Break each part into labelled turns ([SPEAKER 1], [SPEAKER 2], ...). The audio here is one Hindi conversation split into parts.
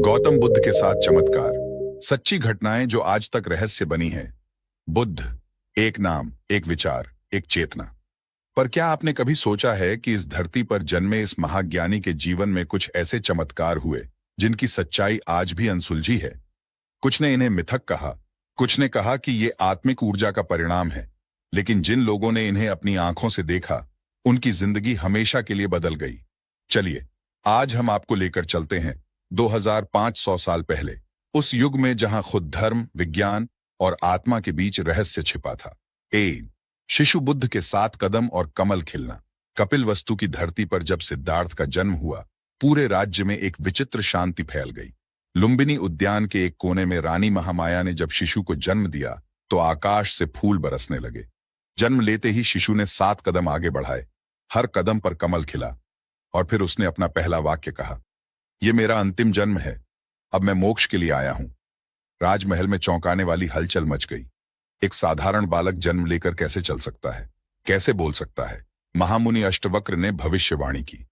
[SPEAKER 1] गौतम बुद्ध के साथ चमत्कार, सच्ची घटनाएं जो आज तक रहस्य बनी हैं। बुद्ध, एक नाम, एक विचार, एक चेतना। पर क्या आपने कभी सोचा है कि इस धरती पर जन्मे इस महाज्ञानी के जीवन में कुछ ऐसे चमत्कार हुए जिनकी सच्चाई आज भी अनसुलझी है। कुछ ने इन्हें मिथक कहा, कुछ ने कहा कि ये आत्मिक ऊर्जा का परिणाम है, लेकिन जिन लोगों ने इन्हें अपनी आंखों से देखा, उनकी जिंदगी हमेशा के लिए बदल गई। चलिए, आज हम आपको लेकर चलते हैं 2500 साल पहले, उस युग में जहां खुद धर्म, विज्ञान और आत्मा के बीच रहस्य छिपा था। शिशु बुद्ध के 7 कदम और कमल खिलना। कपिलवस्तु की धरती पर जब सिद्धार्थ का जन्म हुआ, पूरे राज्य में एक विचित्र शांति फैल गई। लुम्बिनी उद्यान के एक कोने में रानी महामाया ने जब शिशु को जन्म दिया तो आकाश से फूल बरसने लगे। जन्म लेते ही शिशु ने 7 कदम आगे बढ़ाए, हर कदम पर कमल खिला, और फिर उसने अपना पहला वाक्य कहा, ये मेरा अंतिम जन्म है, अब मैं मोक्ष के लिए आया हूं। राजमहल में चौंकाने वाली हलचल मच गई। एक साधारण बालक जन्म लेकर कैसे चल सकता है, कैसे बोल सकता है? महामुनि अष्टवक्र ने भविष्यवाणी की,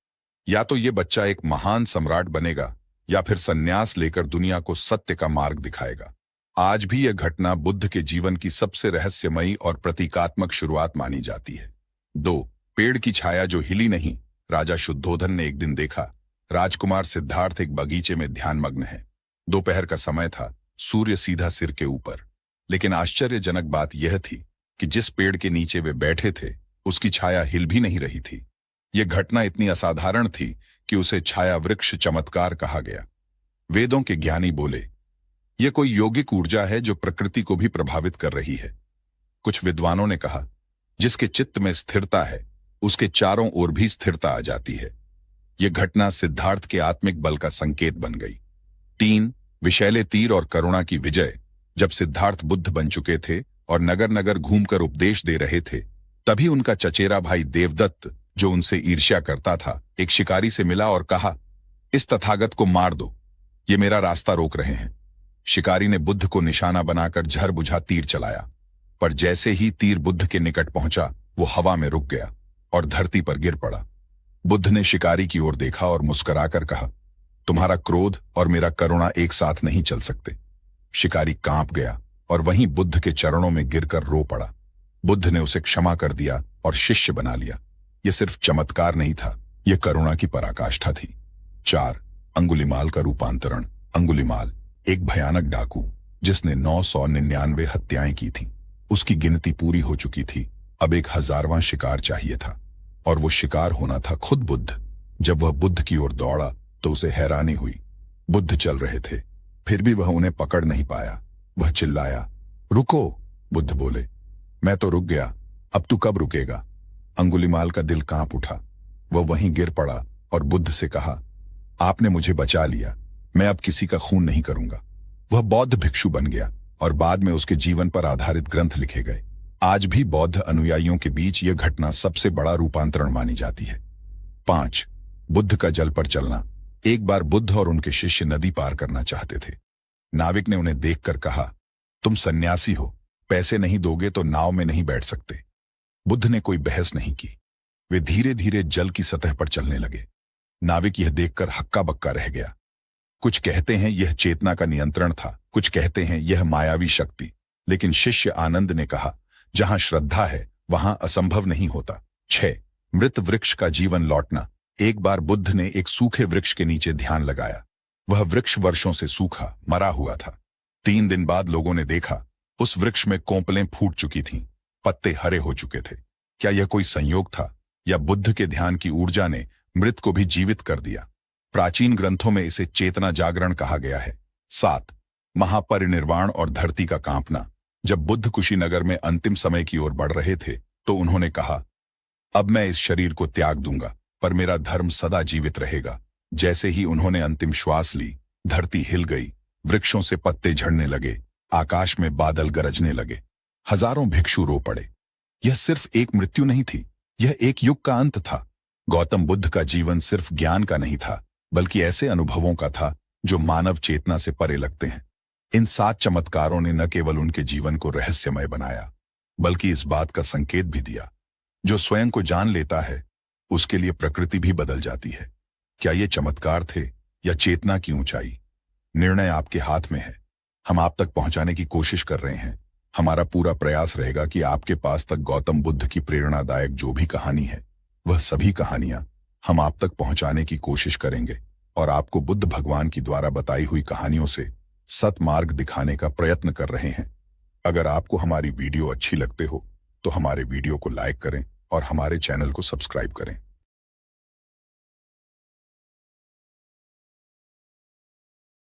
[SPEAKER 1] या तो ये बच्चा एक महान सम्राट बनेगा या फिर संन्यास लेकर दुनिया को सत्य का मार्ग दिखाएगा। आज भी यह घटना बुद्ध के जीवन की सबसे रहस्यमयी और प्रतीकात्मक शुरुआत मानी जाती है। 2. पेड़ की छाया जो हिली नहीं। राजा शुद्धोधन ने एक दिन देखा, राजकुमार सिद्धार्थ एक बगीचे में ध्यानमग्न है। दोपहर का समय था, सूर्य सीधा सिर के ऊपर। लेकिन आश्चर्यजनक बात यह थी कि जिस पेड़ के नीचे वे बैठे थे, उसकी छाया हिल भी नहीं रही थी। यह घटना इतनी असाधारण थी कि उसे छाया वृक्ष चमत्कार कहा गया। वेदों के ज्ञानी बोले, यह कोई यौगिक ऊर्जा है जो प्रकृति को भी प्रभावित कर रही है। कुछ विद्वानों ने कहा, जिसके चित्त में स्थिरता है, उसके चारों ओर भी स्थिरता आ जाती है। यह घटना सिद्धार्थ के आत्मिक बल का संकेत बन गई। 3. विषैले तीर और करुणा की विजय। जब सिद्धार्थ बुद्ध बन चुके थे और नगर नगर घूमकर उपदेश दे रहे थे, तभी उनका चचेरा भाई देवदत्त, जो उनसे ईर्ष्या करता था, एक शिकारी से मिला और कहा, इस तथागत को मार दो, ये मेरा रास्ता रोक रहे हैं। शिकारी ने बुद्ध को निशाना बनाकर झर बुझा तीर चलाया, पर जैसे ही तीर बुद्ध के निकट पहुंचा, वो हवा में रुक गया और धरती पर गिर पड़ा। बुद्ध ने शिकारी की ओर देखा और मुस्कुराकर कहा, तुम्हारा क्रोध और मेरा करुणा एक साथ नहीं चल सकते। शिकारी कांप गया और वहीं बुद्ध के चरणों में गिरकर रो पड़ा। बुद्ध ने उसे क्षमा कर दिया और शिष्य बना लिया। यह सिर्फ चमत्कार नहीं था, यह करुणा की पराकाष्ठा थी। 4. अंगुलीमाल का रूपांतरण। अंगुलीमाल एक भयानक डाकू, जिसने 999 हत्याएं की थीं। उसकी गिनती पूरी हो चुकी थी, अब एक 1000वां शिकार चाहिए था, और वो शिकार होना था खुद बुद्ध। जब वह बुद्ध की ओर दौड़ा तो उसे हैरानी हुई। बुद्ध चल रहे थे, फिर भी वह उन्हें पकड़ नहीं पाया। वह चिल्लाया, रुको। बुद्ध बोले, मैं तो रुक गया, अब तू कब रुकेगा? अंगुलीमाल का दिल कांप उठा। वह वहीं गिर पड़ा और बुद्ध से कहा, आपने मुझे बचा लिया, मैं अब किसी का खून नहीं करूंगा। वह बौद्ध भिक्षु बन गया और बाद में उसके जीवन पर आधारित ग्रंथ लिखे गए। आज भी बौद्ध अनुयायियों के बीच यह घटना सबसे बड़ा रूपांतरण मानी जाती है। 5. बुद्ध का जल पर चलना। एक बार बुद्ध और उनके शिष्य नदी पार करना चाहते थे। नाविक ने उन्हें देखकर कहा, तुम सन्यासी हो, पैसे नहीं दोगे तो नाव में नहीं बैठ सकते। बुद्ध ने कोई बहस नहीं की। वे धीरे धीरे जल की सतह पर चलने लगे। नाविक यह देखकर हक्का बक्का रह गया। कुछ कहते हैं यह चेतना का नियंत्रण था, कुछ कहते हैं यह मायावी शक्ति, लेकिन शिष्य आनंद ने कहा, जहां श्रद्धा है वहां असंभव नहीं होता। 6. मृत वृक्ष का जीवन लौटना। एक बार बुद्ध ने एक सूखे वृक्ष के नीचे ध्यान लगाया। वह वृक्ष वर्षों से सूखा, मरा हुआ था। 3 दिन बाद लोगों ने देखा, उस वृक्ष में कोंपलें फूट चुकी थीं, पत्ते हरे हो चुके थे। क्या यह कोई संयोग था, या बुद्ध के ध्यान की ऊर्जा ने मृत को भी जीवित कर दिया? प्राचीन ग्रंथों में इसे चेतना जागरण कहा गया है। 7. महापरिनिर्वाण और धरती का कांपना। जब बुद्ध कुशीनगर में अंतिम समय की ओर बढ़ रहे थे, तो उन्होंने कहा, अब मैं इस शरीर को त्याग दूंगा, पर मेरा धर्म सदा जीवित रहेगा। जैसे ही उन्होंने अंतिम श्वास ली, धरती हिल गई, वृक्षों से पत्ते झड़ने लगे, आकाश में बादल गरजने लगे। हजारों भिक्षु रो पड़े। यह सिर्फ एक मृत्यु नहीं थी, यह एक युग का अंत था। गौतम बुद्ध का जीवन सिर्फ ज्ञान का नहीं था, बल्कि ऐसे अनुभवों का था जो मानव चेतना से परे लगते हैं। इन 7 चमत्कारों ने न केवल उनके जीवन को रहस्यमय बनाया, बल्कि इस बात का संकेत भी दिया, जो स्वयं को जान लेता है, उसके लिए प्रकृति भी बदल जाती है। क्या ये चमत्कार थे या चेतना की ऊंचाई? निर्णय आपके हाथ में है। हम आप तक पहुंचाने की कोशिश कर रहे हैं। हमारा पूरा प्रयास रहेगा कि आपके पास तक गौतम बुद्ध की प्रेरणादायक जो भी कहानी है, वह सभी कहानियां हम आप तक पहुंचाने की कोशिश करेंगे और आपको बुद्ध भगवान की द्वारा बताई हुई कहानियों से सतमार्ग दिखाने का प्रयत्न कर रहे हैं। अगर आपको हमारी वीडियो अच्छी लगते हो तो हमारे वीडियो को लाइक करें और हमारे चैनल को सब्सक्राइब करें।